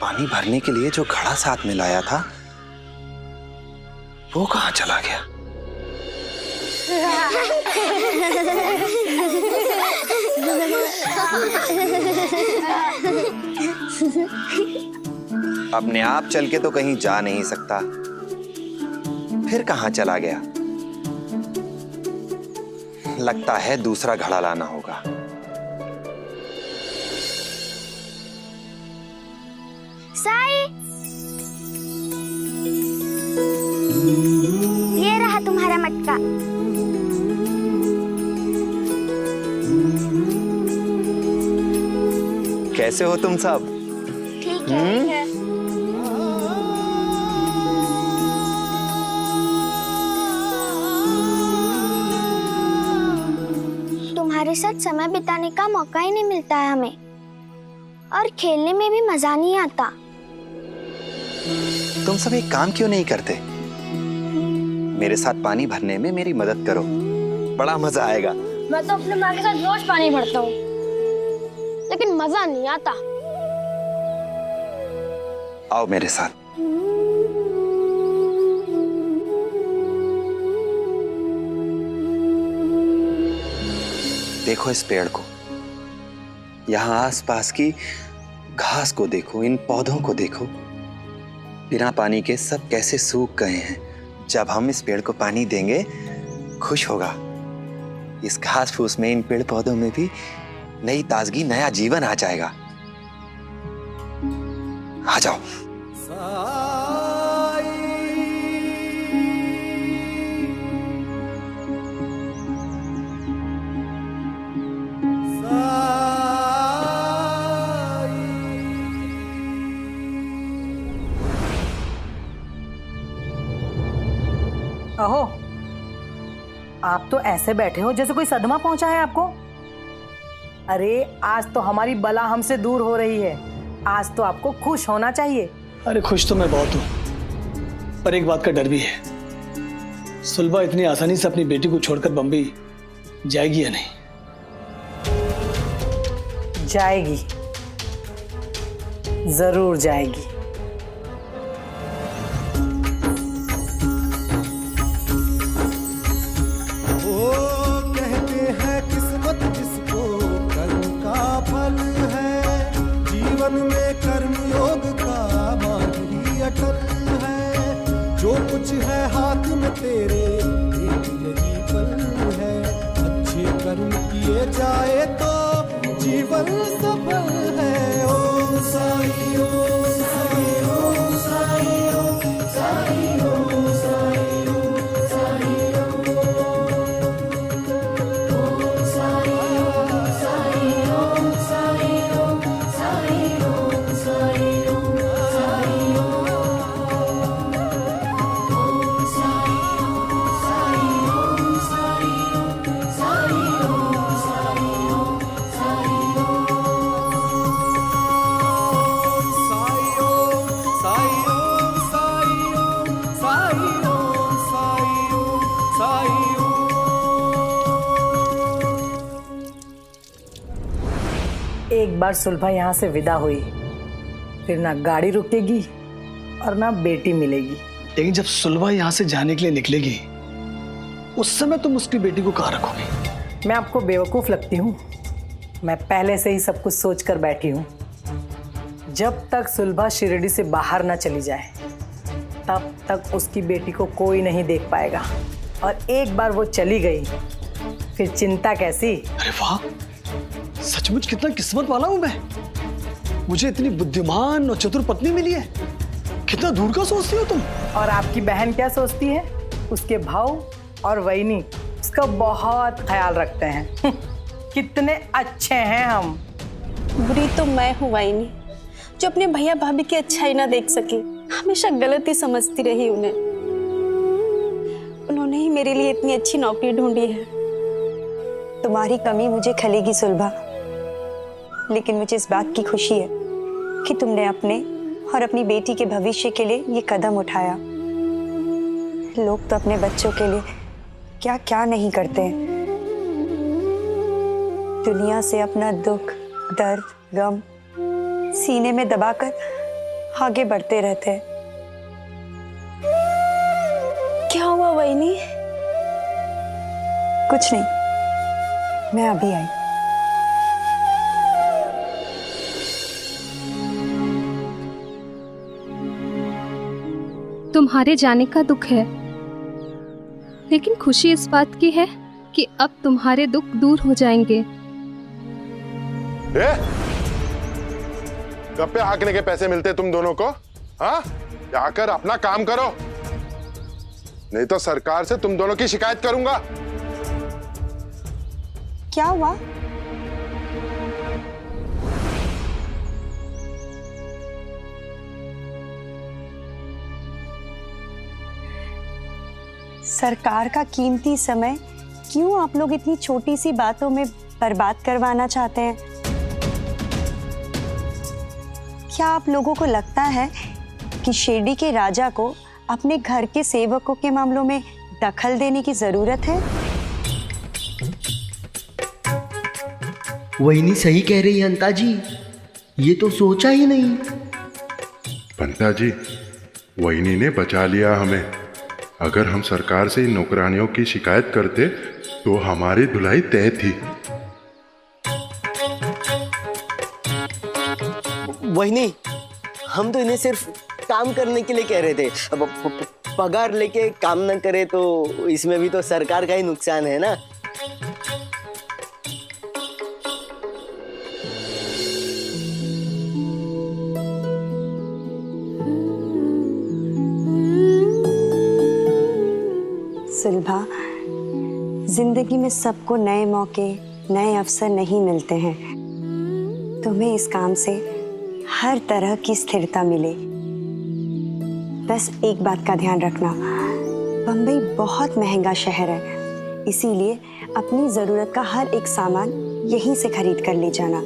पानी भरने के लिए जो घड़ा साथ में लाया था वो कहाँ चला गया? अपने आप चल के तो कहीं जा नहीं सकता, फिर कहाँ चला गया? लगता है दूसरा घड़ा लाना होगा। साई, ये रहा तुम्हारा मटका। कैसे हो तुम सब? ठीक है। तुम्हारे साथ समय बिताने का मौका ही नहीं मिलता है हमें, और खेलने में भी मजा नहीं आता। तुम सब एक काम क्यों नहीं करते? मेरे साथ पानी भरने में मेरी मदद करो, बड़ा मजा आएगा। मैं तो अपने माँ के साथ रोज पानी भरता हूँ, लेकिन मजा नहीं आता। आओ मेरे साथ। देखो इस पेड़ को, यहाँ आसपास की घास को देखो, इन पौधों को देखो, बिना पानी के सब कैसे सूख गए हैं। जब हम इस पेड़ को पानी देंगे खुश होगा। इस घास फूस में, इन पेड़ पौधों में भी नई ताजगी, नया जीवन आ जाएगा। आ जाओ। अहो, आप तो ऐसे बैठे हो जैसे कोई सदमा पहुंचा है आपको। अरे आज तो हमारी बला हमसे दूर हो रही है, आज तो आपको खुश होना चाहिए। अरे खुश तो मैं बहुत हूँ, पर एक बात का डर भी है। सुलभा इतनी आसानी से अपनी बेटी को छोड़कर बम्बई जाएगी या नहीं? जाएगी, जरूर जाएगी। जीवन में कर्मयोग का मार्ग ही अटल है। जो कुछ है हाथ में तेरे, एक यही पल है। अच्छे कर्म किए जाए तो जीवन सफल है। ओम साई, ओम साई, ओम साई, ओम साई, ओम साई, ओम साई, ओम साई, ओम साई, ओम साई, ओम साई, ओम साई, ओम साई, ओम साई, ओम साई, ओम साई, ओम साई, ओम साई, ओम साई, एक बार सुलभा यहाँ से विदा हुई, फिर ना गाड़ी रुकेगी और ना बेटी मिलेगी। लेकिन जब सुलभा यहाँ से जाने के लिए निकलेगी, उस समय तुम उसकी बेटी को कहाँ रखोगे? मैं आपको बेवकूफ लगती हूँ? मैं पहले से ही सब कुछ सोच कर बैठी हूँ। जब तक सुलभा शिरडी से बाहर ना चली जाए, तब तक उसकी बेटी को कोई नहीं देख पाएगा। और एक बार वो चली गई, फिर चिंता कैसी। अरे वाह, सचमुच कितना किस्मत वाला हूं मैं। मुझे इतनी बुद्धिमान और चतुर पत्नी मिली है। कितना दूर का सोचती हो तुम। और आपकी बहन क्या सोचती है? उसके भाऊ और वैनी उसका बहुत ख्याल रखते हैं। कितने अच्छे हैं हम। बुरी तो मैं हूँ वाइनी, जो अपने भैया भाभी की अच्छाई ना देख सकी। हमेशा गलती समझती रही उन्हें। उन्होंने ही मेरे लिए इतनी अच्छी नौकरी ढूंढी है। तुम्हारी कमी मुझे खलेगी सुलभा, लेकिन मुझे इस बात की खुशी है कि तुमने अपने और अपनी बेटी के भविष्य के लिए ये कदम उठाया। लोग तो अपने बच्चों के लिए क्या क्या नहीं करते हैं। दुनिया से अपना दुख, दर्द, गम सीने में दबाकर आगे बढ़ते रहते हैं। क्या हुआ वहीनी? कुछ नहीं, मैं अभी आई। तुम्हारे जाने का दुख है, लेकिन खुशी इस बात की है कि अब तुम्हारे दुख दूर हो जाएंगे। गप्पे हाकने के पैसे मिलते तुम दोनों को? हाँ, जाकर अपना काम करो, नहीं तो सरकार से तुम दोनों की शिकायत करूंगा। क्या हुआ? सरकार का कीमती समय क्यों आप लोग इतनी छोटी सी बातों में बर्बाद करवाना चाहते हैं? क्या आप लोगों को लगता है कि शिरडी के राजा को अपने घर के सेवकों के मामलों में दखल देने की जरूरत है? वहीनी सही कह रही है अंता जी, ये तो सोचा ही नहीं। पंता जी, वहीनी ने बचा लिया हमें। अगर हम सरकार से इन नौकरानियों की शिकायत करते तो हमारी धुलाई तय थी। वहीनी, हम तो इन्हें सिर्फ काम करने के लिए कह रहे थे। अब पगार लेके काम न करे तो इसमें भी तो सरकार का ही नुकसान है ना। सुलभा, जिंदगी में सबको नए मौके, नए अवसर नहीं मिलते हैं। तुम्हें इस काम से हर तरह की स्थिरता मिले। बस एक बात का ध्यान रखना, बम्बई बहुत महंगा शहर है, इसीलिए अपनी जरूरत का हर एक सामान यहीं से खरीद कर ले जाना।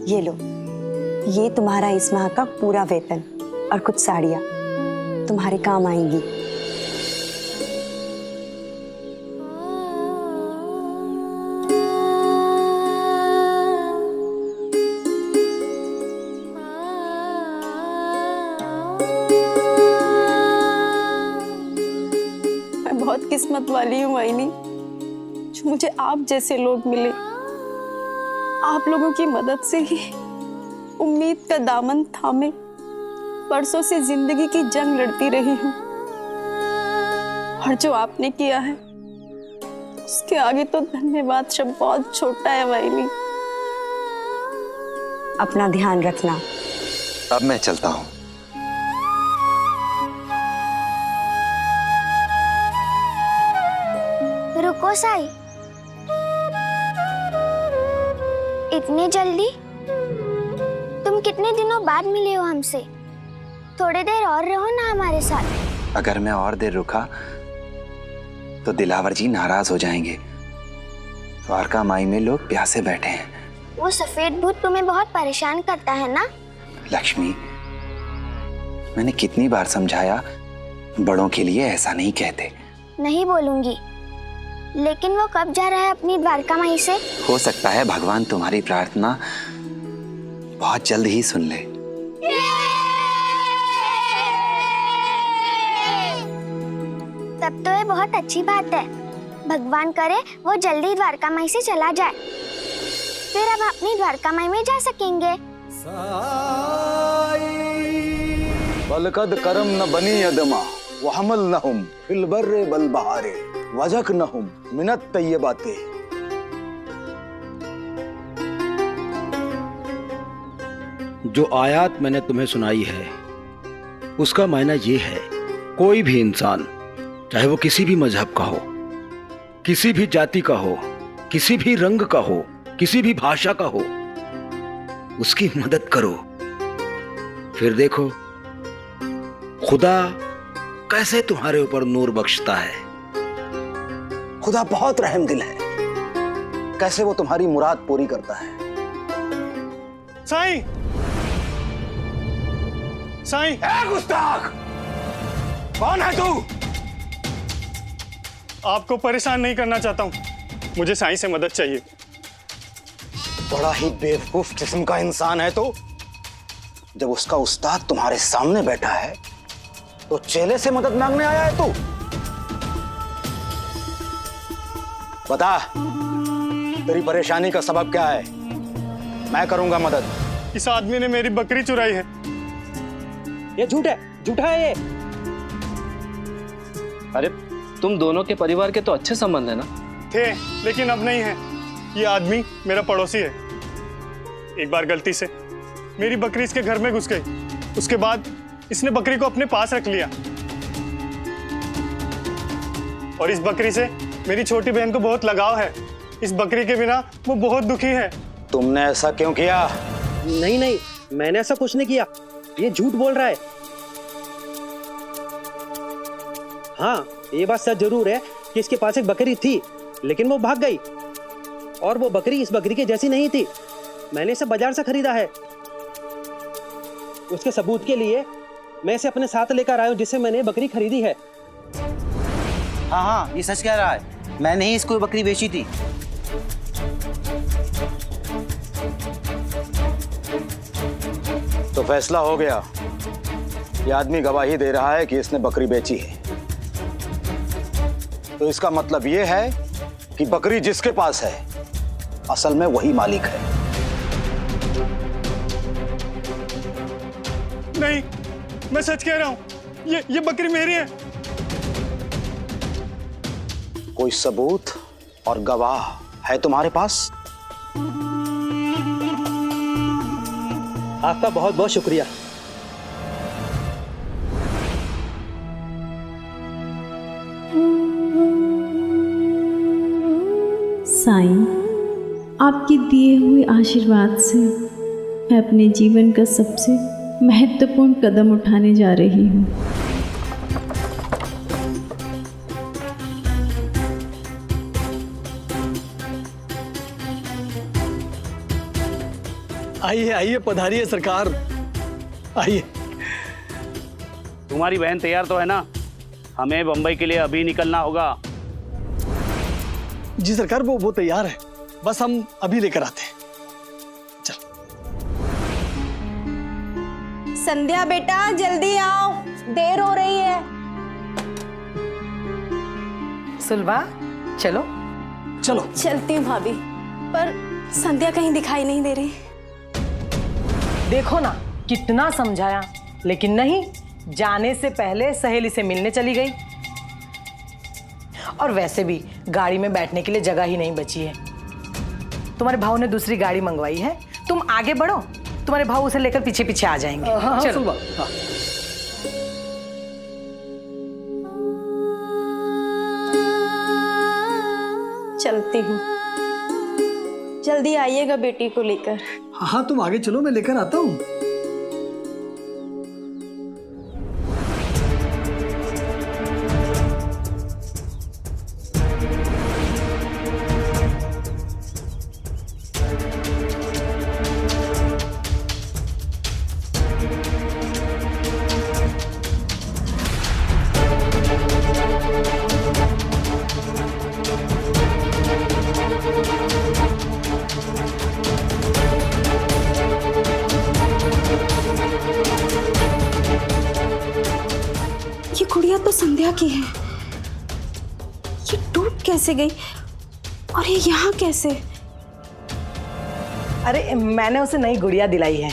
ये लो, ये तुम्हारा इस माह का पूरा वेतन और कुछ साड़ियाँ तुम्हारे काम आएंगी। बहुत किस्मत वाली हूँ वहीनी, जो मुझे आप जैसे लोग मिले। आप लोगों की मदद से ही उम्मीद का दामन थामे बरसों से जिंदगी की जंग लड़ती रही हूँ। और जो आपने किया है उसके आगे तो धन्यवाद शब्द बहुत छोटा है वहीनी। अपना ध्यान रखना। अब मैं चलता हूँ। रुको साई, इतनी जल्दी? तुम कितने दिनों बाद मिले हो हमसे? थोड़ी देर और रहो ना हमारे साथ। अगर मैं और देर रुका तो दिलावर जी नाराज हो जाएंगे। द्वारका माई में लोग प्यासे बैठे हैं। वो सफेद भूत तुम्हें बहुत परेशान करता है ना? लक्ष्मी, मैंने कितनी बार समझाया, बड़ों के लिए ऐसा नहीं कहते। नहीं बोलूंगी, लेकिन वो कब जा रहा है अपनी द्वारका माई से? हो सकता है भगवान तुम्हारी प्रार्थना बहुत जल्द ही सुन ले। तब तो ये बहुत अच्छी बात है। भगवान करे वो जल्दी द्वारका माई से चला जाए, फिर अब अपनी द्वारका माई में जा सकेंगे। बलकद करम न बनी यदमा वहमल नहुम फिल बर्रे बल बहारे वजक नहुम मिनत तय्यबाते। जो आयत मैंने तुम्हें सुनाई है उसका मायना ये है, कोई भी इंसान, चाहे वो किसी भी मजहब का हो, किसी भी जाति का हो, किसी भी रंग का हो, किसी भी भाषा का हो, उसकी मदद करो। फिर देखो खुदा कैसे तुम्हारे ऊपर नूर बख्शता है। खुदा बहुत रहम दिल है, कैसे वो तुम्हारी मुराद पूरी करता है। साईं, साईं। ए गुस्ताख, कौन है तू? आपको परेशान नहीं करना चाहता हूँ, मुझे साईं से मदद चाहिए। बड़ा ही बेवकूफ किस्म का इंसान है तो। जब उसका उस्ताद तुम्हारे सामने बैठा है तो चेले से मदद मांगने आया है तू? बता, तेरी परेशानी का सबब क्या है? मैं करूंगा मदद। इस आदमी ने मेरी बकरी चुराई है। ये झूठा है ये। अरे तुम दोनों के परिवार के तो अच्छे संबंध है ना? थे, लेकिन अब नहीं है। ये आदमी मेरा पड़ोसी है। एक बार गलती से मेरी बकरी इसके घर में घुस गई। उसके बाद इसने बकरी को अपने पास रख लिया और इस बकरी से मेरी छोटी बहन को बहुत लगाव है। इस बकरी के बिना वो बहुत दुखी है। तुमने ऐसा क्यों किया? नहीं, मैंने ऐसा कुछ नहीं किया। ये झूठ बोल रहा है। हाँ, ये बात सच जरूर है कि इसके पास एक बकरी थी, लेकिन वो भाग गई और वो बकरी इस बकरी के जैसी नहीं थी। मैंने इसे बाजार से खरीदा है। उसके सबूत के लिए मैं इसे अपने साथ लेकर आया हूं, जिससे मैंने बकरी खरीदी है। हाँ, ये सच कह रहा है। मैंने ही इसको बकरी बेची थी। तो फैसला हो गया। ये आदमी गवाही दे रहा है कि इसने बकरी बेची है। तो इसका मतलब ये है कि बकरी जिसके पास है असल में वही मालिक है। नहीं, मैं सच कह रहा हूं। ये बकरी मेरी है। कोई सबूत और गवाह है तुम्हारे पास? आपका बहुत बहुत शुक्रिया। साईं, आपके दिए हुए आशीर्वाद से मैं अपने जीवन का सबसे महत्वपूर्ण कदम उठाने जा रही हूँ। आइए, पधारिए सरकार, आइए। तुम्हारी बहन तैयार तो है ना? हमें बंबई के लिए अभी निकलना होगा। जी सरकार, वो तैयार है। बस हम अभी लेकर आते हैं। चल। संध्या बेटा, जल्दी आओ, देर हो रही है। सुलभा, चलो। चलती हूँ भाभी, पर संध्या कहीं दिखाई नहीं दे रही। देखो ना, कितना समझाया लेकिन नहीं, जाने से पहले सहेली से मिलने चली गई। और वैसे भी गाड़ी में बैठने के लिए जगह ही नहीं बची है। तुम्हारे भाऊ ने दूसरी गाड़ी मंगवाई है, तुम आगे बढ़ो, तुम्हारे भाऊ उसे लेकर पीछे पीछे आ जाएंगे। चलो। चलती हूँ, जल्दी आइएगा बेटी को लेकर। हाँ, तुम आगे चलो, मैं लेकर आता हूँ। ये गुड़िया तो संध्या की है। ये टूट कैसे गई और ये यहाँ कैसे? अरे मैंने उसे नई गुड़िया दिलाई है।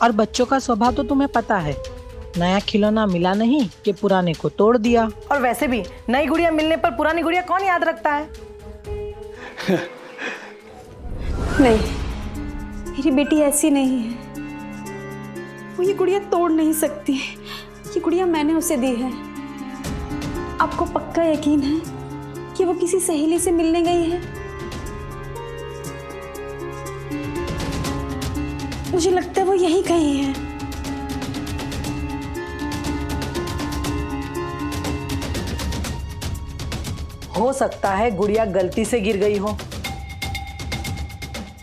और बच्चों का स्वभाव तो तुम्हें पता है, नया खिलौना मिला नहीं कि पुराने को तोड़ दिया। और वैसे भी नई गुड़िया मिलने पर पुरानी गुड़िया कौन याद रखता है? नहीं, मेरी बेटी ऐसी नहीं है। वो ये गुड़िया तोड़ नहीं सकती। ये गुड़िया मैंने उसे दी है। आपको पक्का यकीन है कि वो किसी सहेली से मिलने गई है? मुझे लगता है वो यहीं कहीं है। हो सकता है गुड़िया गलती से गिर गई हो।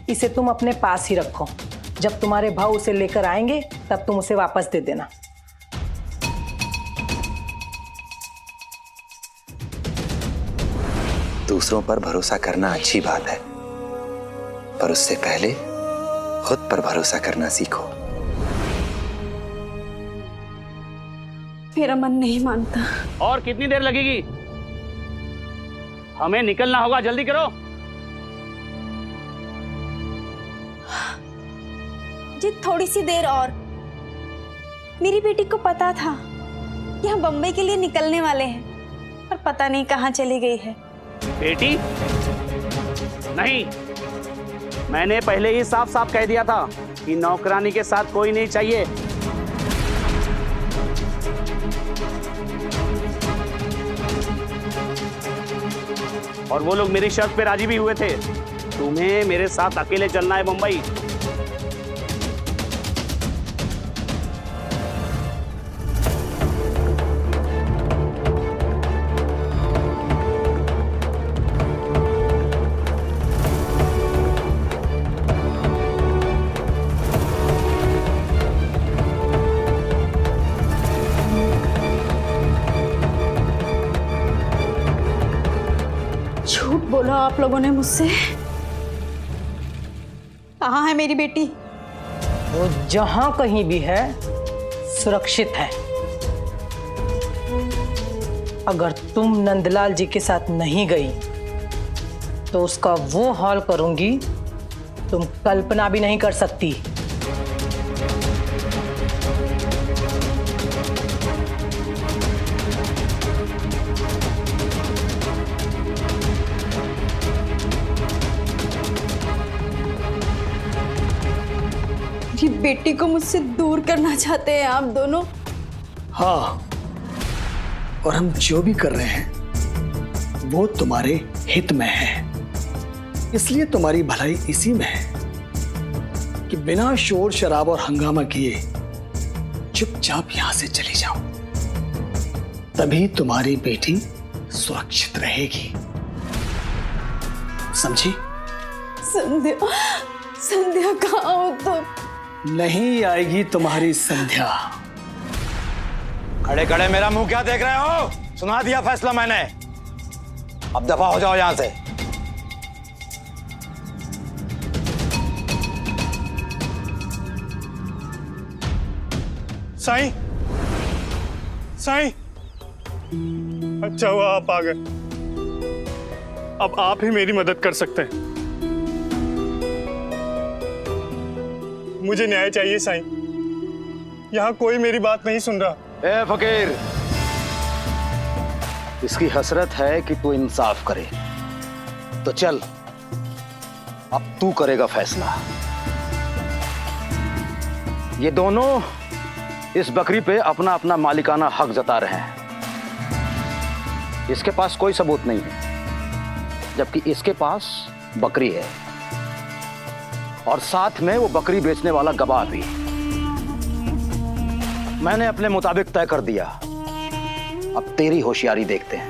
इसे तुम अपने पास ही रखो, जब तुम्हारे भाऊ उसे लेकर आएंगे तब तुम उसे वापस दे देना। दूसरों पर भरोसा करना अच्छी बात है, पर उससे पहले खुद पर भरोसा करना सीखो। मेरा मन नहीं मानता। और कितनी देर लगेगी? हमें निकलना होगा, जल्दी करो। जी थोड़ी सी देर और। मेरी बेटी को पता था कि हम बम्बई के लिए निकलने वाले हैं, पर पता नहीं कहाँ चली गई है। बेटी? नहीं, मैंने पहले ही साफ साफ कह दिया था कि नौकरानी के साथ कोई नहीं चाहिए। और वो लोग मेरी शर्त पे राजी भी हुए थे। तुम्हें मेरे साथ अकेले चलना है मुंबई। झूठ बोला आप लोगों ने मुझसे। कहाँ है मेरी बेटी? वो जहां कहीं भी है सुरक्षित है। अगर तुम नंदलाल जी के साथ नहीं गई तो उसका वो हाल करूंगी तुम कल्पना भी नहीं कर सकती। मेरी बेटी को मुझसे दूर करना चाहते हैं आप दोनों। हाँ, और हम जो भी कर रहे हैं वो तुम्हारे हित में है। इसलिए तुम्हारी भलाई इसी में है कि बिना शोर शराब और हंगामा किए चुपचाप यहां से चली जाओ। तभी तुम्हारी बेटी सुरक्षित रहेगी, समझी? संध्या, संध्या कहाँ हो तुम? नहीं आएगी तुम्हारी संध्या। खड़े खड़े मेरा मुंह क्या देख रहे हो? सुना दिया फैसला मैंने, अब दफा हो जाओ यहां से। साईं, साईं, अच्छा हुआ आप आ गए। अब आप ही मेरी मदद कर सकते हैं। मुझे न्याय चाहिए साईं, यहाँ कोई मेरी बात नहीं सुन रहा। ए फकीर, इसकी हसरत है कि तू इंसाफ करे, तो चल अब तू करेगा फैसला। ये दोनों इस बकरी पे अपना अपना मालिकाना हक जता रहे हैं। इसके पास कोई सबूत नहीं है, जबकि इसके पास बकरी है और साथ में वो बकरी बेचने वाला गवाह भी। मैंने अपने मुताबिक तय कर दिया, अब तेरी होशियारी देखते हैं।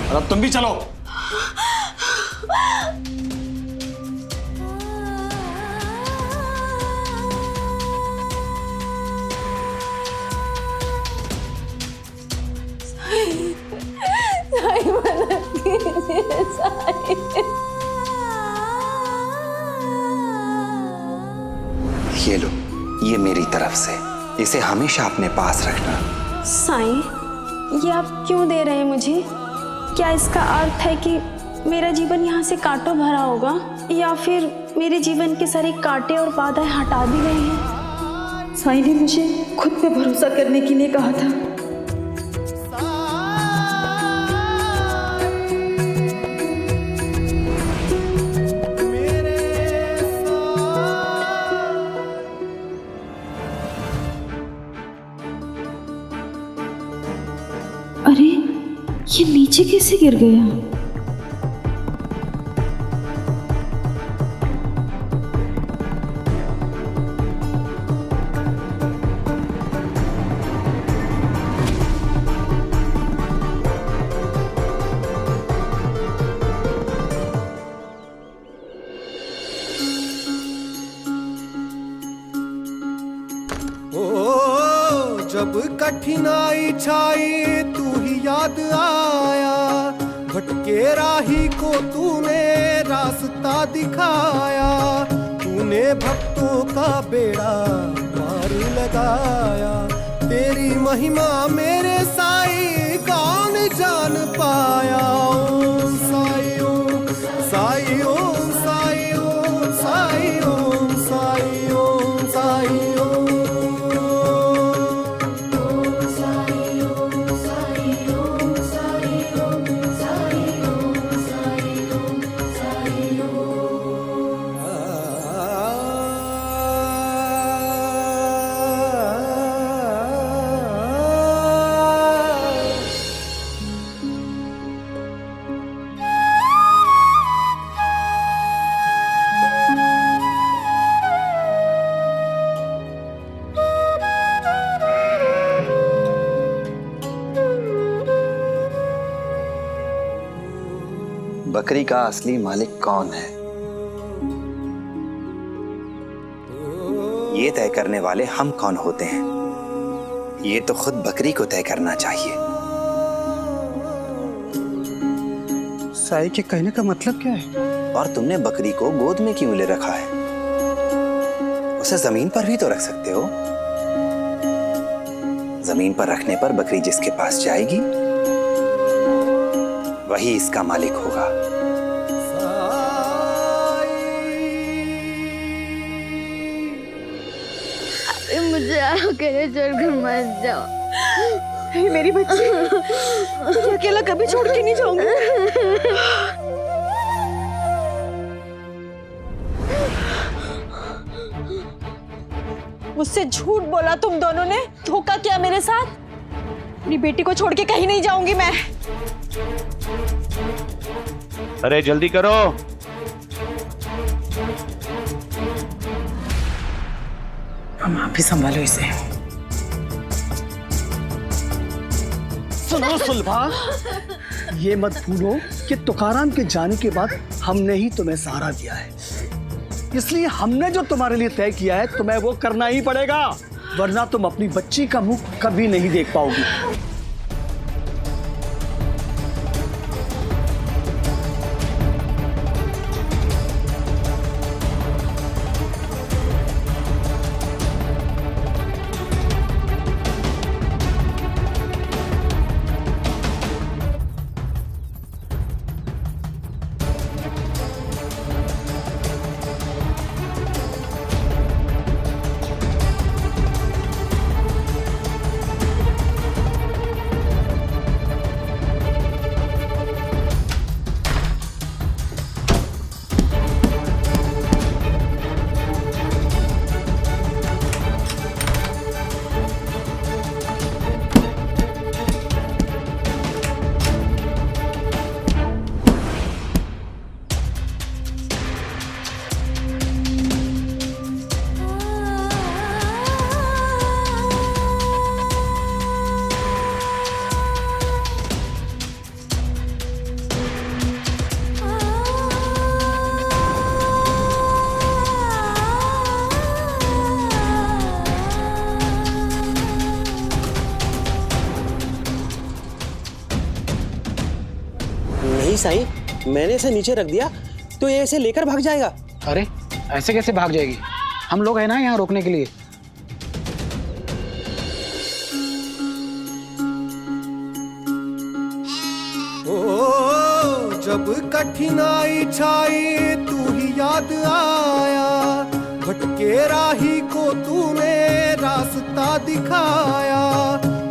और अब तुम भी चलो। साईं मदद कीजिए साईं। ये लो, ये मेरी तरफ से, इसे हमेशा अपने पास रखना। साईं, ये आप क्यों दे रहे हैं मुझे? क्या इसका अर्थ है कि मेरा जीवन यहाँ से कांटों भरा होगा, या फिर मेरे जीवन के सारे कांटे और बाधाएं हटा दी गई हैं? साईं ने मुझे खुद पे भरोसा करने के लिए कहा था। अरे, ये नीचे कैसे गिर गया? जब कठिनाई छाई तू ही याद आया, भटके राही को तूने रास्ता दिखाया। तूने भक्तों भक्तों का बेड़ा पार लगाया। तेरी महिमा मेरे साईं कौन जान पाया। ओम साई ओम साई ओम साई ओम साई ओम साई ओम साई ओम। बकरी का असली मालिक कौन है, ये तय करने वाले हम कौन होते हैं, ये तो खुद बकरी को तय करना चाहिए। साई के कहने का मतलब क्या है? और तुमने बकरी को गोद में क्यों ले रखा है? उसे जमीन पर भी तो रख सकते हो। जमीन पर रखने पर बकरी जिसके पास जाएगी वही इसका मालिक होगा। मुझे अकेले छोड़कर मत जाओ। मेरी बच्ची, तुझे अकेला कभी छोड़ के नहीं जाऊंगी। मुझसे झूठ बोला तुम दोनों ने, धोखा किया मेरे साथ। अपनी बेटी को छोड़ के कहीं नहीं जाऊंगी मैं। अरे जल्दी करो। हम आप ही संभालो इसे। सुनो सुलभा, ये मत भूलो कि तुकाराम के जाने के बाद हमने ही तुम्हें सहारा दिया है, इसलिए हमने जो तुम्हारे लिए तय किया है तुम्हें वो करना ही पड़ेगा, वरना तुम अपनी बच्ची का मुख कभी नहीं देख पाओगी। साईं, मैंने इसे नीचे रख दिया तो ये इसे लेकर भाग जाएगा। अरे ऐसे कैसे भाग जाएगी? हम लोग हैं ना यहाँ रोकने के लिए। ओ जब कठिनाई छाई तू ही याद आया, भटके राही को तूने रास्ता दिखाया।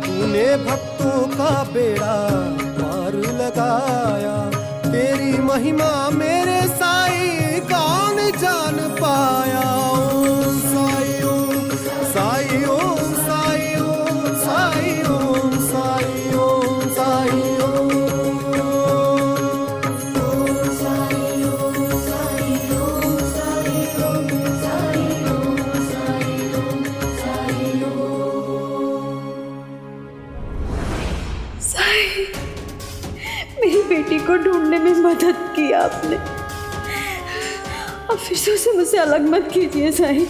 तूने भक्तों का बेड़ा पार लगाया। तेरी महिमा मेरे साईं कौन जान पाया। ओम साई ओम साई ओम साई ओम साई ओम साई ओम साई मेरी बेटी को ढूंढने में मदद की आपने, अब फिर से उसे मुझसे अलग मत कीजिए साईं।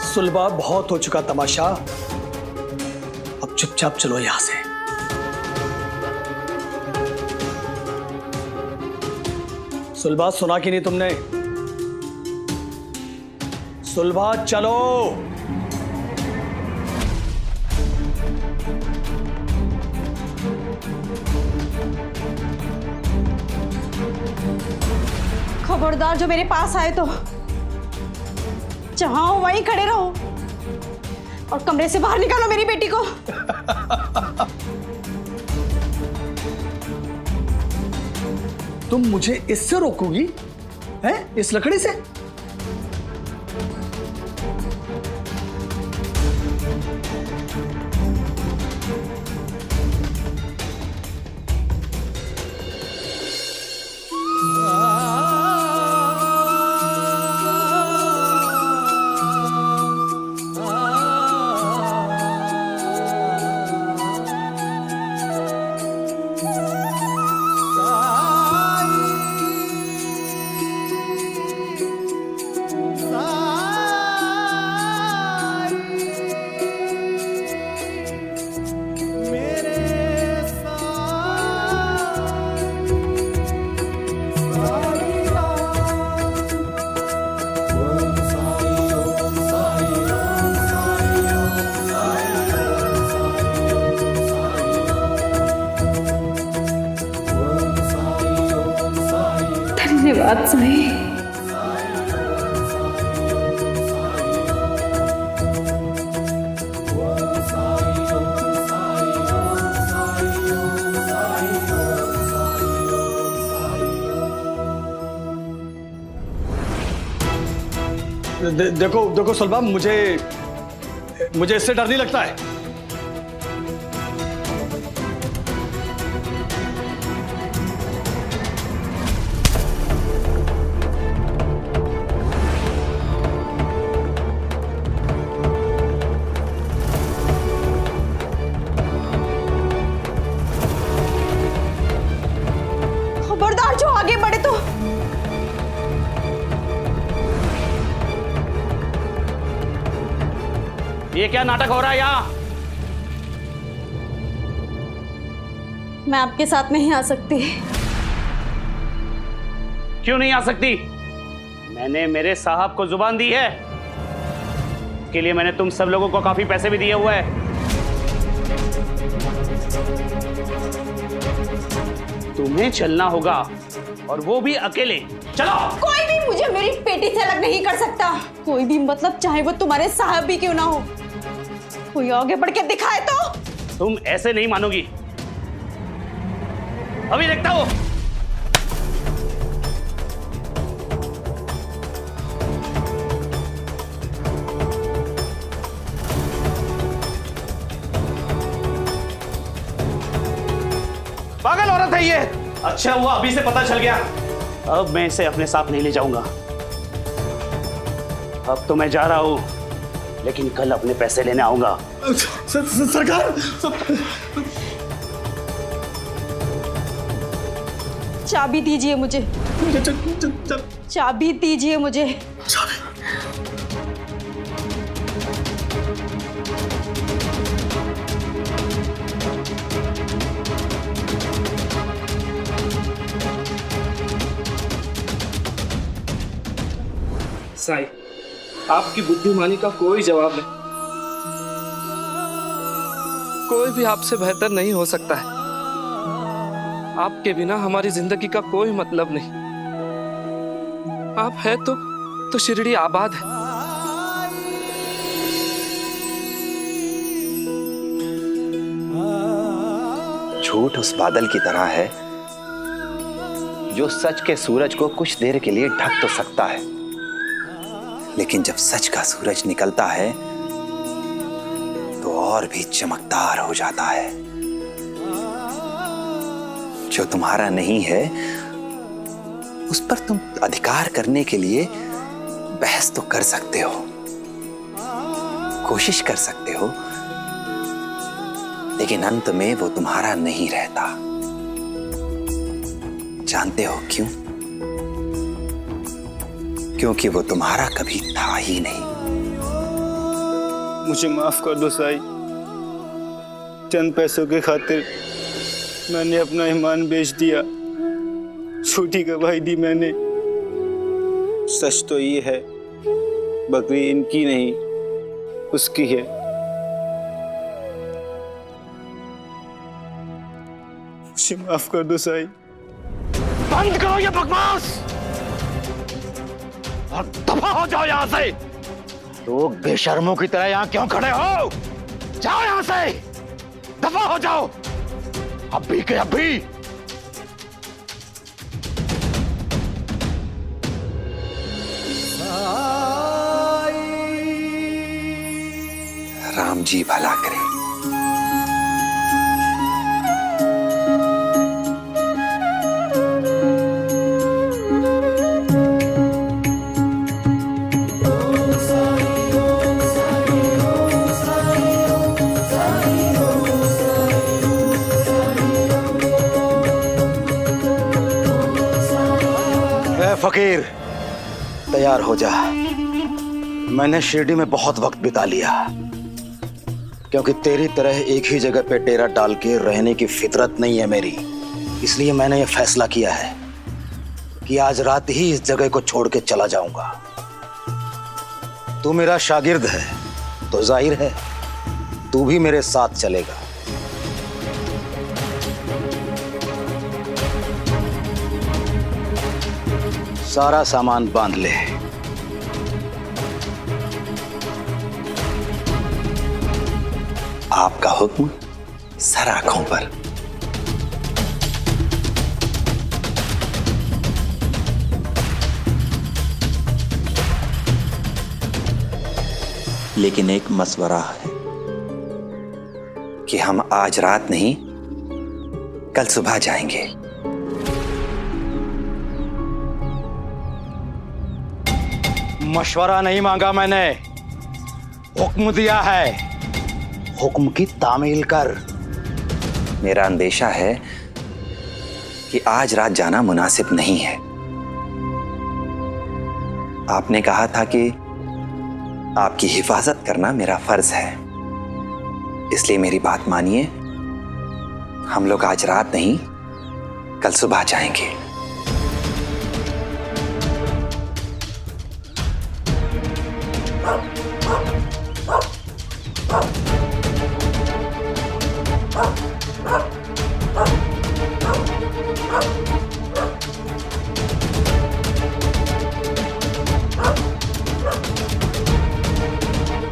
सुलभा, बहुत हो चुका तमाशा, अब चुपचाप चलो यहां से। सुलभा सुना कि नहीं तुमने? सुलभा चलो। खबरदार जो मेरे पास आए तो जहां हो वहीं खड़े रहो और कमरे से बाहर निकालो मेरी बेटी को। तुम मुझे इससे रोकोगी? हैं? इस लकड़ी से? धन्यवाद साईं। देखो देखो सुलभा, मुझे इससे डर नहीं लगता है। खबरदार जो आगे बढ़े तो। ये क्या नाटक हो रहा है यहाँ? मैं आपके साथ नहीं आ सकती। क्यों नहीं आ सकती? मैंने मेरे साहब को जुबान दी है। इसके लिए मैंने तुम सब लोगों को काफी पैसे भी दिए हुए हैं। तुम्हें चलना होगा और वो भी अकेले। चलो। कोई भी मुझे मेरी बेटी से अलग नहीं कर सकता। कोई भी मतलब, चाहे वो तुम्हारे साहब भी क्यों ना हो। कोई आगे बढ़ के दिखाए तो। तुम ऐसे नहीं मानोगी। अभी देखता हूं। पागल औरत है ये। अच्छा हुआ अभी से पता चल गया। अब मैं इसे अपने साथ नहीं ले जाऊंगा। अब तो मैं जा रहा हूं, लेकिन कल अपने पैसे लेने आऊंगा। सरकार, चाबी दीजिए मुझे। चाबी दीजिए मुझे। साईं, आपकी बुद्धिमानी का कोई जवाब नहीं। कोई भी आपसे बेहतर नहीं हो सकता है। आपके बिना हमारी जिंदगी का कोई मतलब नहीं। आप है तो शिरडी आबाद है। झूठ उस बादल की तरह है जो सच के सूरज को कुछ देर के लिए ढक तो सकता है, लेकिन जब सच का सूरज निकलता है तो और भी चमकदार हो जाता है। जो तुम्हारा नहीं है उस पर तुम अधिकार करने के लिए बहस तो कर सकते हो, कोशिश कर सकते हो, लेकिन अंत में वो तुम्हारा नहीं रहता। जानते हो क्यों? क्योंकि वो तुम्हारा कभी था ही नहीं। मुझे माफ कर दो साईं। चंद पैसों के खातिर मैंने अपना ईमान बेच दिया। झूठी गवाही दी मैंने। सच तो ये है, बकरी इनकी नहीं उसकी है। मुझे माफ कर दो साईं। बंद करो ये बकवास और दफा हो जाओ यहाँ से। लोग बेशर्मों की तरह यहाँ क्यों खड़े हो? जाओ यहाँ से, दफा हो जाओ अभी के अभी। राम जी भला करे। फकीर तैयार हो जा। मैंने शिरडी में बहुत वक्त बिता लिया, क्योंकि तेरी तरह एक ही जगह पे डेरा डाल के रहने की फितरत नहीं है मेरी। इसलिए मैंने ये फैसला किया है कि आज रात ही इस जगह को छोड़ के चला जाऊंगा। तू मेरा शागिर्द है तो जाहिर है तू भी मेरे साथ चलेगा। सारा सामान बांध ले। आपका हुक्म सर आंखों पर। लेकिन एक मशवरा है कि हम आज रात नहीं कल सुबह जाएंगे। मशवरा नहीं मांगा मैंने, हुक्म दिया है। हुक्म की तामील कर। मेरा अंदेशा है कि आज रात जाना मुनासिब नहीं है। आपने कहा था कि आपकी हिफाजत करना मेरा फर्ज है, इसलिए मेरी बात मानिए। हम लोग आज रात नहीं कल सुबह जाएंगे।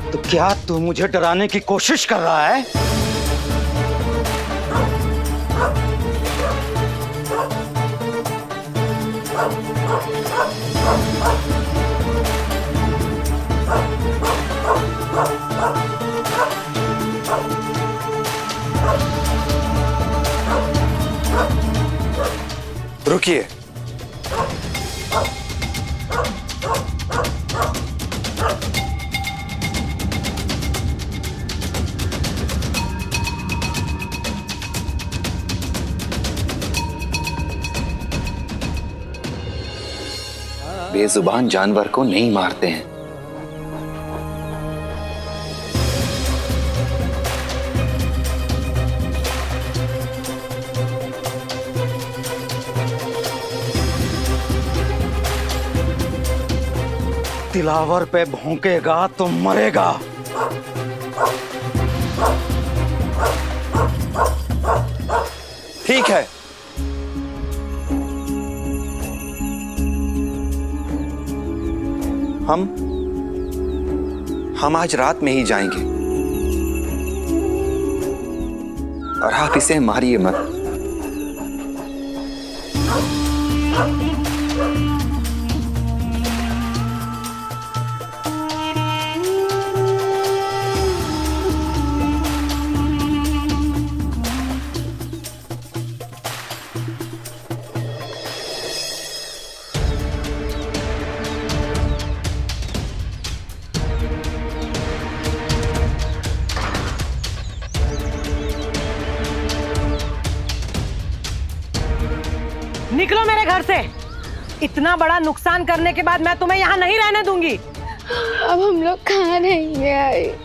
तो क्या तू मुझे डराने की कोशिश कर रहा है? रुकिए। बेजुबान जानवर को नहीं मारते हैं। दिलावर पे भौंकेगा तो मरेगा। ठीक है, हम आज रात में ही जाएंगे और आप इसे मारिए मत। निकलो मेरे घर से। इतना बड़ा नुकसान करने के बाद मैं तुम्हें यहाँ नहीं रहने दूंगी। अब हम लोग कहाँ रहेंगे?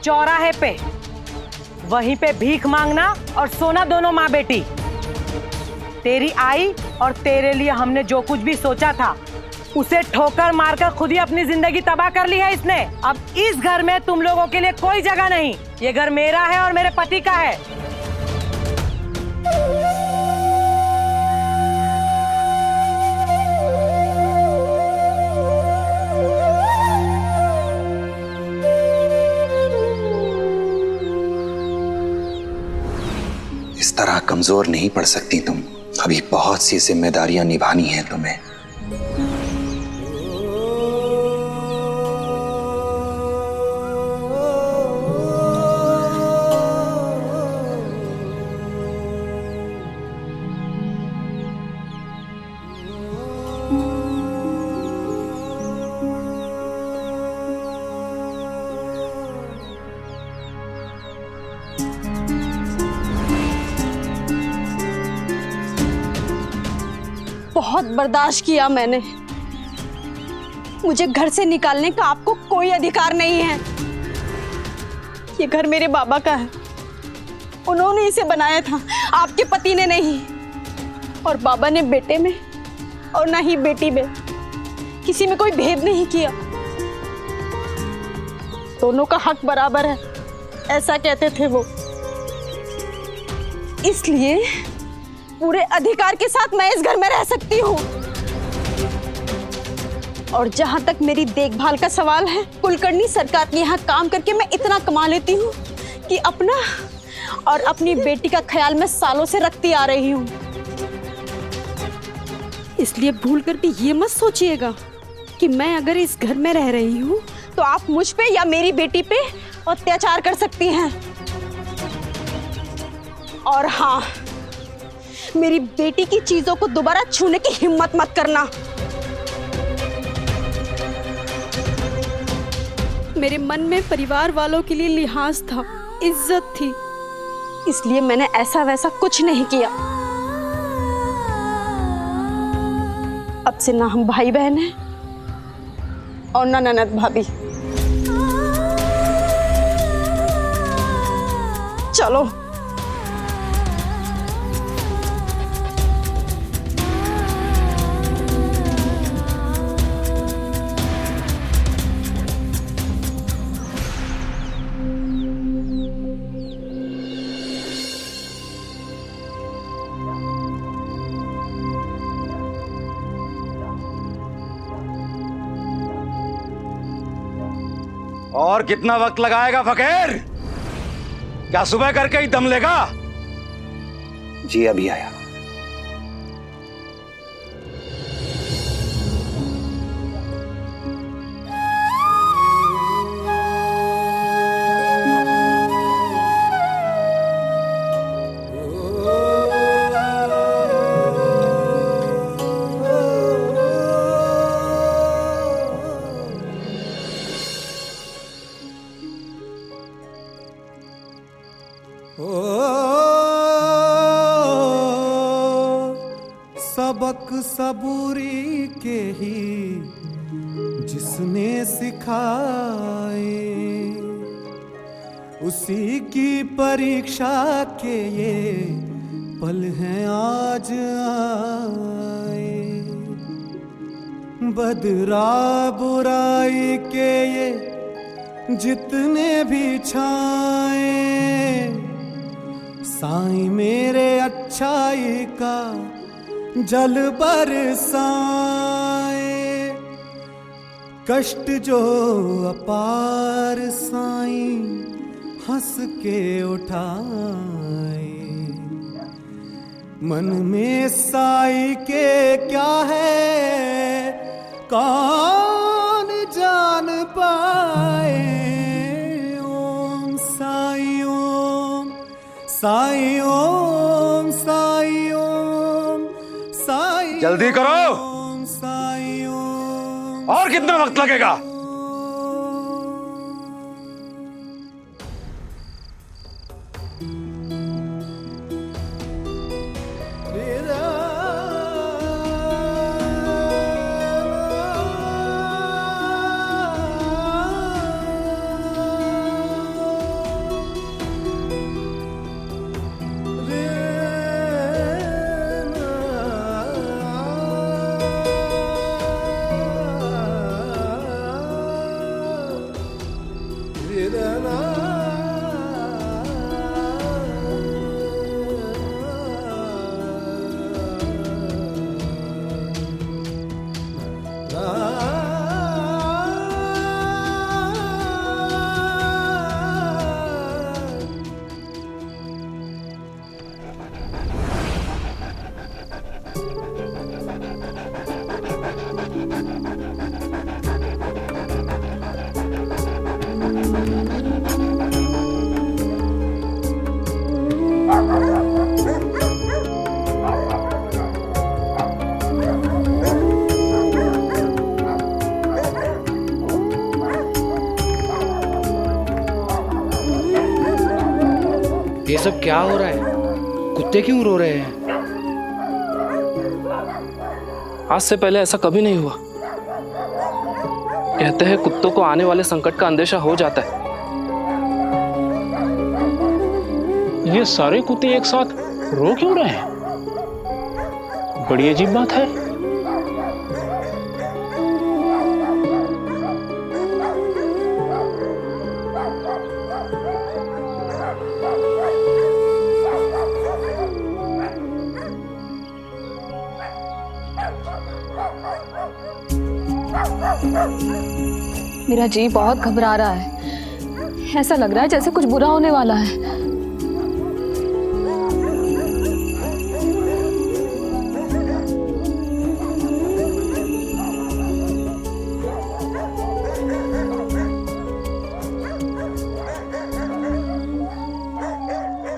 चौराहे पे, वहीं पे भीख मांगना और सोना दोनों माँ बेटी। तेरी आई और तेरे लिए हमने जो कुछ भी सोचा था उसे ठोकर मारकर खुद ही अपनी जिंदगी तबाह कर ली है इसने। अब इस घर में तुम लोगों के लिए कोई जगह नहीं। ये घर मेरा है और मेरे पति का है। इस तरह कमजोर नहीं पड़ सकती तुम। अभी बहुत सी जिम्मेदारियां निभानी हैं तुम्हें। बहुत बर्दाश्त किया मैंने। मुझे घर से निकालने का आपको कोई अधिकार नहीं है। ये घर मेरे बाबा का है, उन्होंने इसे बनाया था, आपके पति ने नहीं। और बाबा ने बेटे में और ना ही बेटी में किसी में कोई भेद नहीं किया। दोनों का हक बराबर है, ऐसा कहते थे वो। इसलिए पूरे अधिकार के साथ मैं इस घर में रह सकती हूँ। और जहां तक मेरी देखभाल का सवाल है, कुलकर्णी सरकार के यहाँ काम करके मैं इतना कमा लेती हूँ कि अपना और अपनी बेटी का ख्याल मैं सालों से रखती आ रही हूँ। इसलिए भूल कर भी ये मत सोचिएगा कि मैं अगर इस घर में रह रही हूँ तो आप मुझ पे या मेरी बेटी पे अत्याचार कर सकती हैं। और हाँ, मेरी बेटी की चीजों को दोबारा छूने की हिम्मत मत करना। मेरे मन में परिवार वालों के लिए लिहाज था, इज्जत थी, इसलिए मैंने ऐसा वैसा कुछ नहीं किया। अब से ना हम भाई बहन हैं और ना ननद भाभी। चलो। और कितना वक्त लगाएगा फकीर? क्या सुबह करके ही दम लेगा? जी अभी आया। सबक सबूरी के ही जिसने सिखाए, उसी की परीक्षा के ये पल हैं आज आए। बदरा बुराई के ये जितने भी छाए, साईं मेरे अच्छाई का जल बरसाए। कष्ट जो अपार साईं हंस के उठाए। मन में साईं के क्या है कौन जान पाए। ओम साईं ओम साईं ओम साईं ओम साईं। जल्दी करो। और कितना वक्त लगेगा? ये सब क्या हो रहा है? कुत्ते क्यों रो रहे हैं? आज से पहले ऐसा कभी नहीं हुआ। कहते हैं कुत्तों को आने वाले संकट का अंदेशा हो जाता है। ये सारे कुत्ते एक साथ रो क्यों रहे हैं? बड़ी अजीब बात है। मेरा जी बहुत घबरा रहा है। ऐसा लग रहा है जैसे कुछ बुरा होने वाला है।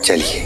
चलिए।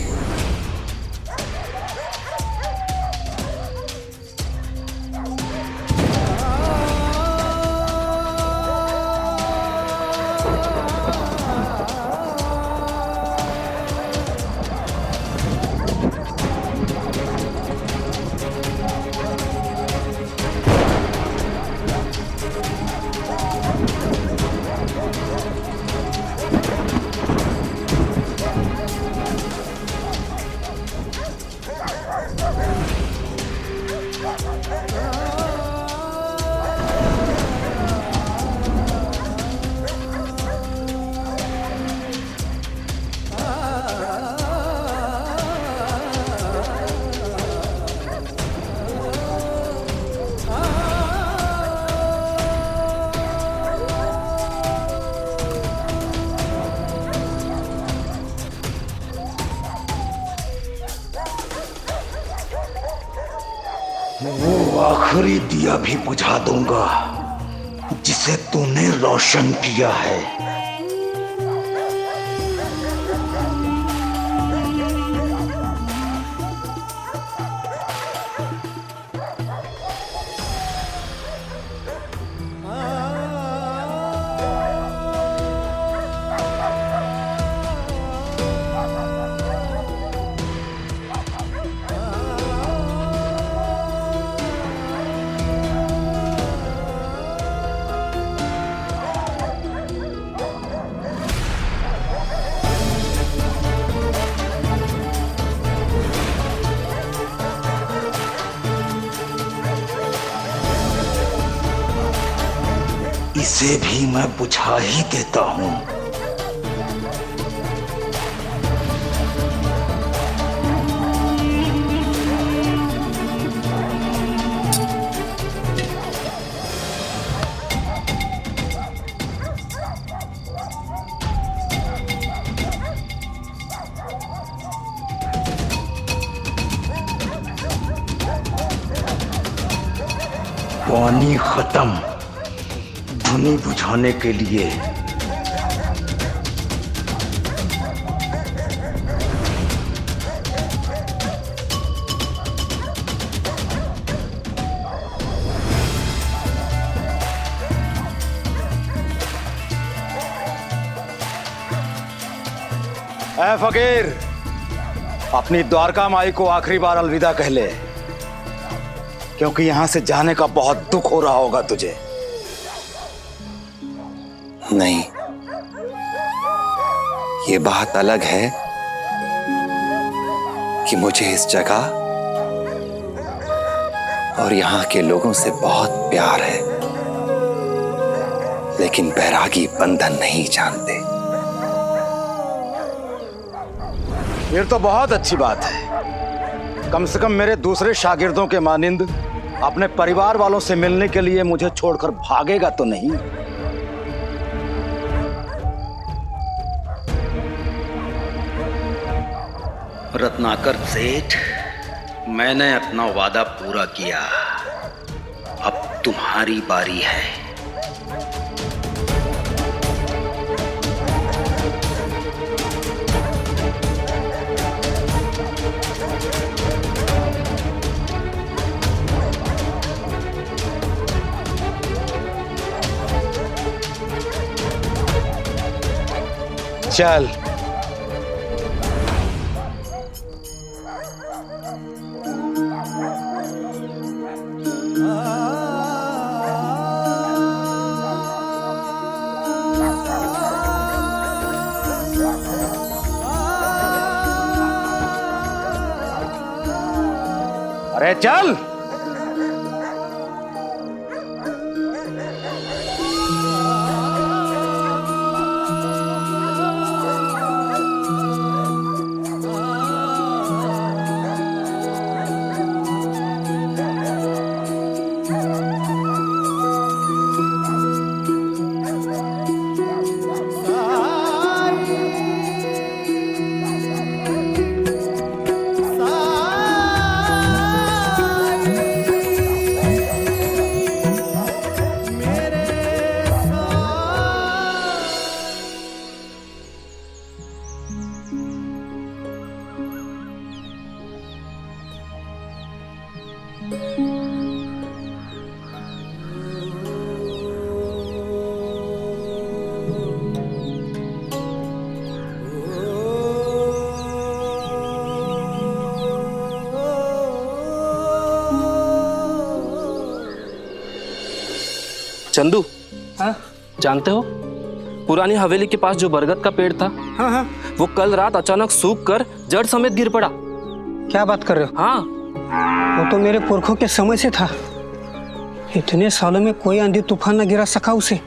वो आखिरी दिया भी बुझा दूंगा जिसे तूने रोशन किया है। इसे भी मैं बुझा ही देता हूं। पानी खत्म। धुनी बुझाने के लिए ऐ फकीर, अपनी द्वारका माई को आखिरी बार अलविदा कह ले, क्योंकि यहां से जाने का बहुत दुख हो रहा होगा तुझे। नहीं, ये बात अलग है कि मुझे इस जगह और यहाँ के लोगों से बहुत प्यार है, लेकिन बैरागी बंधन नहीं जानते। ये तो बहुत अच्छी बात है। कम से कम मेरे दूसरे शागिर्दों के मानिंद अपने परिवार वालों से मिलने के लिए मुझे छोड़कर भागेगा तो नहीं। रत्नाकर सेठ, मैंने अपना वादा पूरा किया। अब तुम्हारी बारी है। चल। अरे चल। चंदू, हाँ? जानते हो पुरानी हवेली के पास जो बरगद का पेड़ था, हाँ हाँ, वो कल रात अचानक सूख कर जड़ समेत गिर पड़ा। क्या बात कर रहे हो? हाँ, वो तो मेरे पुरखों के समय से था। इतने सालों में कोई आंधी तूफान न गिरा सका उसे।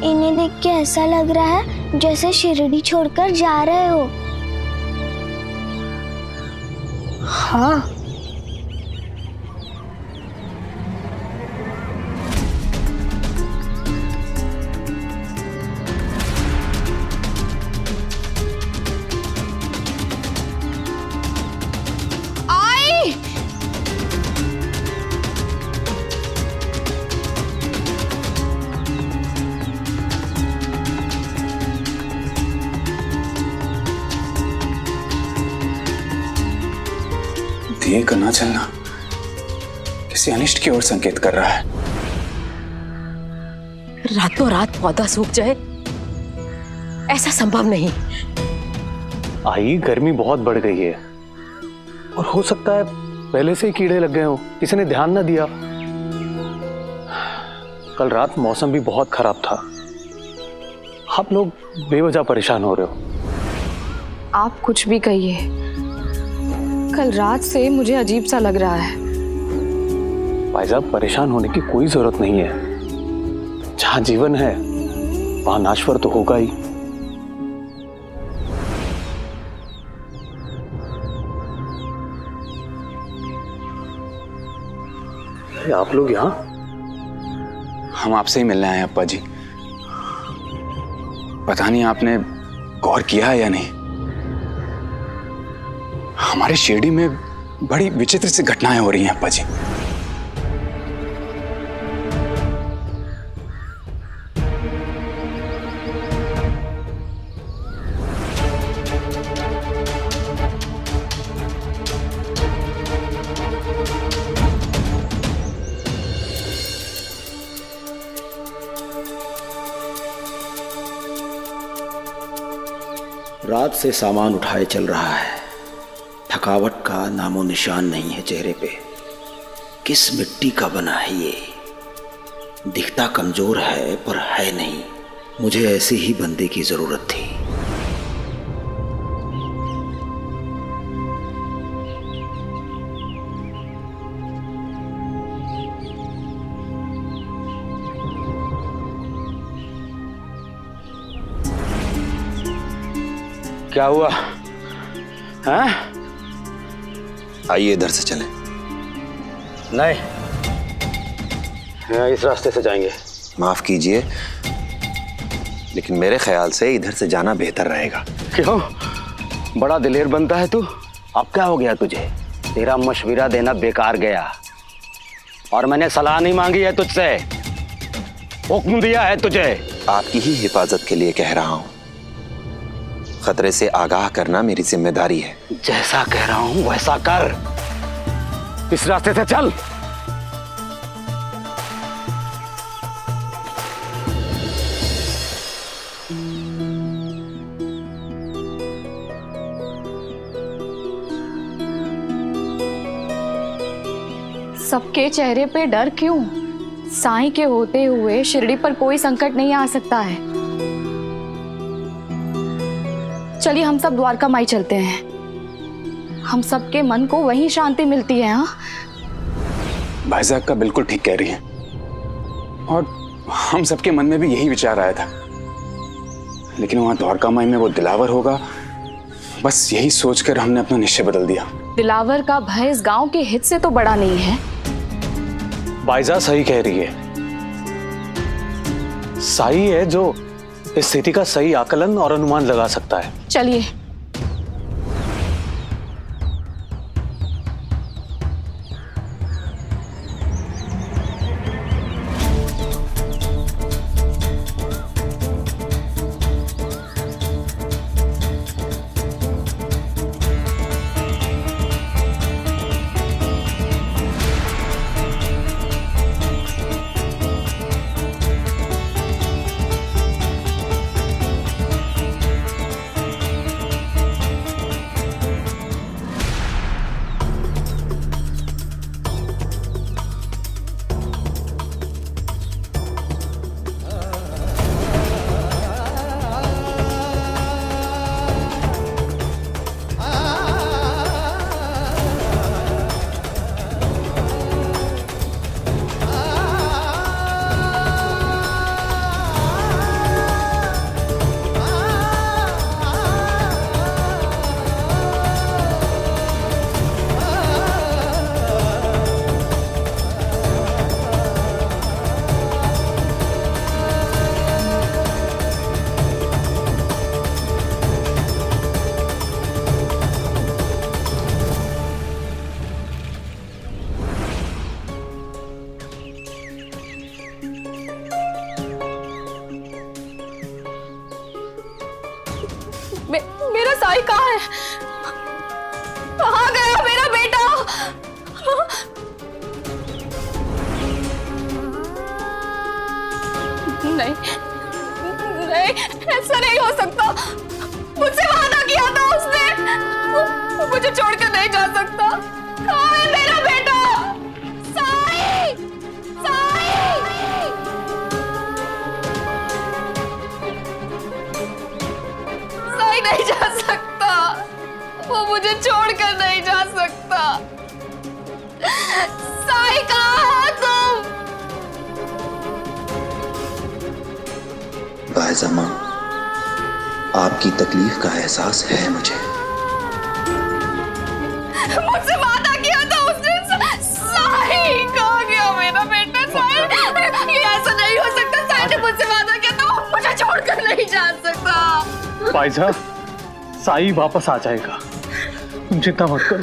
इन्हें देख के ऐसा लग रहा है जैसे शिरडी छोड़कर जा रहे हो। हाँ, दिए का ना चलना किसी अनिष्ट की ओर संकेत कर रहा है। रातों रात पौधा सूख जाए, ऐसा संभव नहीं। आई, गर्मी बहुत बढ़ गई है और हो सकता है पहले से ही कीड़े लग गए हो, किसी ने ध्यान ना दिया। कल रात मौसम भी बहुत खराब था। आप लोग बेवजह परेशान हो रहे हो। आप कुछ भी कहिए, कल रात से मुझे अजीब सा लग रहा है। भाई साहब, परेशान होने की कोई जरूरत नहीं है। जहां जीवन है वहां नाश्वर तो होगा ही। आप लोग यहाँ? हम आपसे ही मिलने आए हैं अप्पा जी। पता नहीं आपने गौर किया है या नहीं, हमारे शिरडी में बड़ी विचित्र सी घटनाएं हो रही हैं अप्पा जी। रात से सामान उठाए चल रहा है, थकावट का नामो निशान नहीं है चेहरे पे। किस मिट्टी का बना है ये? दिखता कमजोर है पर है नहीं। मुझे ऐसे ही बंदे की जरूरत थी। क्या हुआ? हाँ? आइए इधर से चलें। नहीं, इस रास्ते से जाएंगे। माफ कीजिए, लेकिन मेरे ख्याल से इधर से जाना बेहतर रहेगा। क्यों? बड़ा दिलेर बनता है तू। अब क्या हो गया तुझे? तेरा मशविरा देना बेकार गया और मैंने सलाह नहीं मांगी है तुझसे, हुक्म दिया है तुझे। आपकी ही हिफाजत के लिए कह रहा हूं। खतरे से आगाह करना मेरी जिम्मेदारी है। जैसा कह रहा हूं वैसा कर। इस रास्ते से चल। सबके चेहरे पे डर क्यों? साईं के होते हुए शिरडी पर कोई संकट नहीं आ सकता है। चलिए हम सब द्वारका माई चलते हैं। हम सबके मन को वहीं शांति मिलती है। हाँ, भाई साहब का बिल्कुल ठीक कह रही है, और हम सबके मन में भी यही विचार आया था, लेकिन वहां द्वारका माई में वो दिलावर होगा, बस यही सोचकर हमने अपना निश्चय बदल दिया। दिलावर का भय इस गांव के हित से तो बड़ा नहीं है। बाइजा सही कह रही है। साई है जो इस स्थिति का सही आकलन और अनुमान लगा सकता है। चलिए। मेरा साई कहाँ है? कहाँ गया मेरा बेटा? नहीं नहीं, ऐसा नहीं हो सकता। मुझसे वादा किया था उसने, वो मुझे छोड़कर नहीं जा सकता। कहाँ है मेरा बेटा? साई, साई, साई नहीं जा सकता, वो मुझे छोड़कर नहीं जा सकता। साई कहाँ हो तुम? बायजा माँ, आपकी तकलीफ का एहसास है मुझे। मुझसे वादा किया था उसने। साई कहाँ गया मेरा बेटा? साई, ये ऐसा नहीं हो सकता। साई ने मुझसे वादा किया था, वो मुझे छोड़कर नहीं जा सकता। बाइजा, साई वापस आ जाएगा, तुम चिंता मत करो।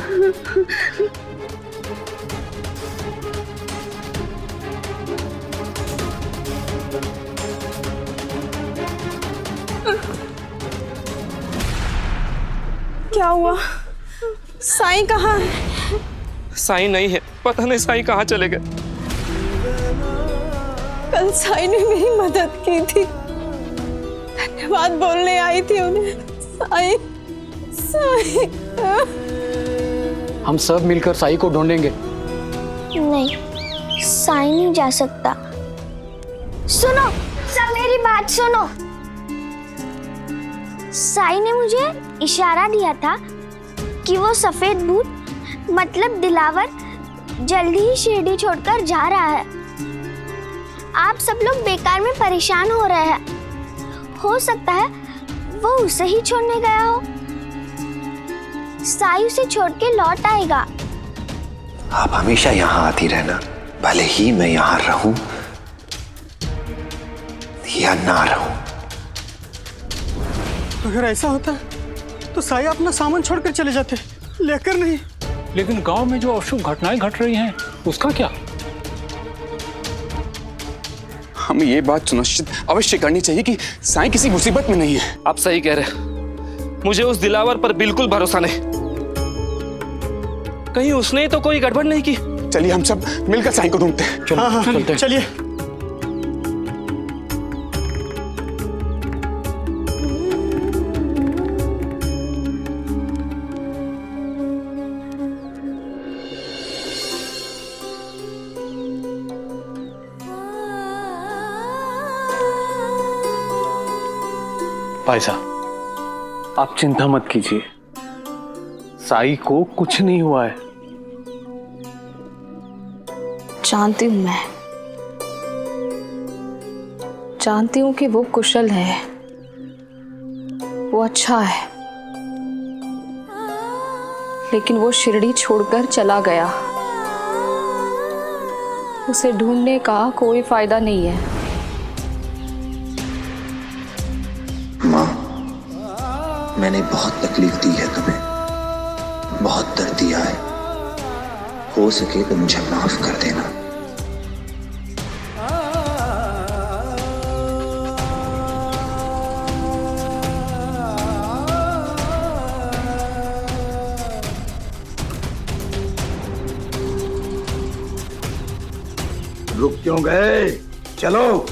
क्या हुआ? साईं कहाँ है? साईं नहीं है, पता नहीं साईं कहाँ चले गए। कल साईं ने मेरी मदद की थी, धन्यवाद बोलने आई थी उन्हें। साईं, साईं। हम सब मिलकर साईं को ढूंढेंगे। नहीं, साईं नहीं जा सकता। सुनो, सब मेरी बात सुनो। साईं ने मुझे इशारा दिया था कि वो सफेद भूत मतलब दिलावर जल्दी ही शिरडी छोड़कर जा रहा है। आप सब लोग बेकार में परेशान हो रहे हैं। हो सकता है वो उसे ही छोड़ने गया हो। साईं उसे छोड़ के लौट आएगा। आप हमेशा यहाँ आती रहना, भले ही मैं यहाँ रहूं या ना रहूं। अगर ऐसा होता तो साई अपना सामान छोड़कर चले जाते, लेकर नहीं। लेकिन गांव में जो अशुभ घटनाएं घट रही हैं, उसका क्या? हमें ये बात सुनिश्चित अवश्य करनी चाहिए कि साईं किसी मुसीबत में नहीं है। आप सही कह रहे हैं, मुझे उस दिलावर पर बिल्कुल भरोसा नहीं। कहीं उसने तो कोई गड़बड़ नहीं की। चलिए हम सब मिलकर साईं को ढूंढते हैं। हाँ, चलिए। भाई साहब, आप चिंता मत कीजिए, साई को कुछ नहीं हुआ है। जानती हूँ, मैं जानती हूँ कि वो कुशल है, वो अच्छा है, लेकिन वो शिरडी छोड़कर चला गया। उसे ढूंढने का कोई फायदा नहीं है। माँ, मैंने बहुत तकलीफ दी है तुम्हें, बहुत दर्द दिया है। हो सके तो मुझे माफ कर देना। रुक क्यों गए? चलो।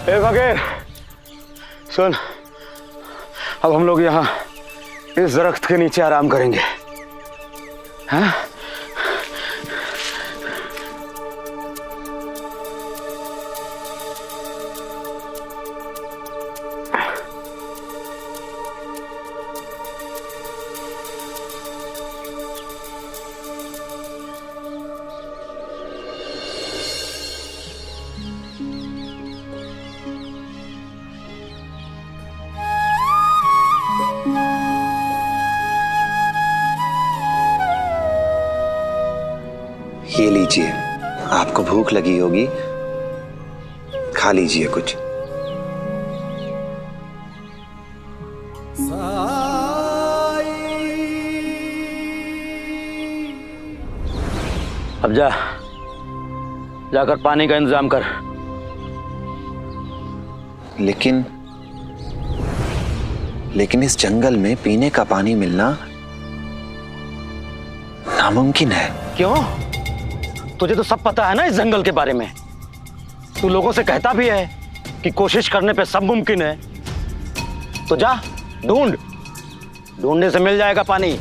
ए फकीर, सुन, अब हम लोग यहाँ इस दरख्त के नीचे आराम करेंगे, हाँ? ये लीजिए, आपको भूख लगी होगी, खा लीजिए कुछ। अब जाकर पानी का इंतजाम कर। लेकिन इस जंगल में पीने का पानी मिलना नामुमकिन है। क्यों? तुझे तो सब पता है ना इस जंगल के बारे में। तू लोगों से कहता भी है कि कोशिश करने पे सब मुमकिन है। तो जा, ढूंढने से मिल जाएगा पानी।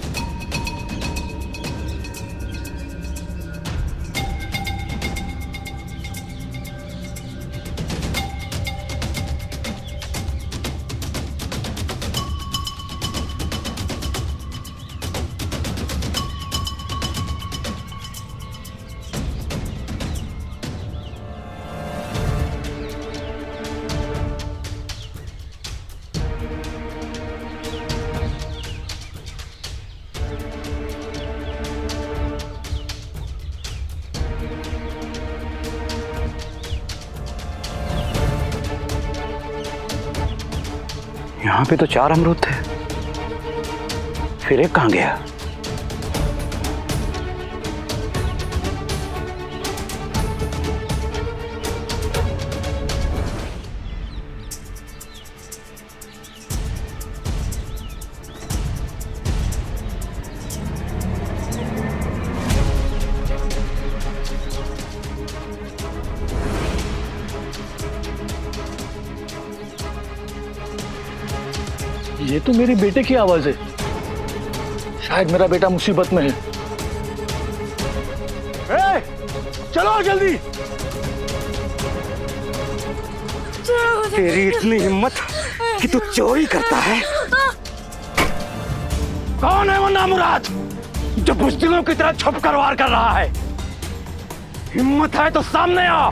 यहाँ पे तो 4 अमरूद थे, फिर एक कहाँ गया? ये तो मेरे बेटे की आवाज है। शायद मेरा बेटा मुसीबत में है। चलो जल्दी। तेरी इतनी हिम्मत कि तू चोरी करता है? कौन है वो नामुराद जो बुज़दिलों की तरह छुप कर वार कर रहा है? हिम्मत है तो सामने आ।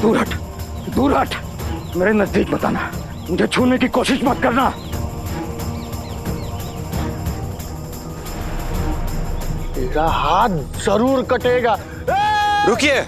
दूर हट, दूर हट, मेरे नजदीक मत आना, मुझे छूने की कोशिश मत करना। तेरा हाथ जरूर कटेगा। रुकिए।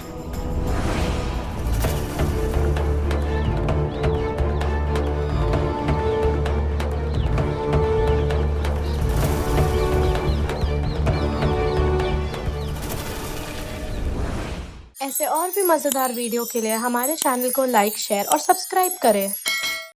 ऐसे और भी मज़ेदार वीडियो के लिए हमारे चैनल को लाइक, शेयर और सब्सक्राइब करें।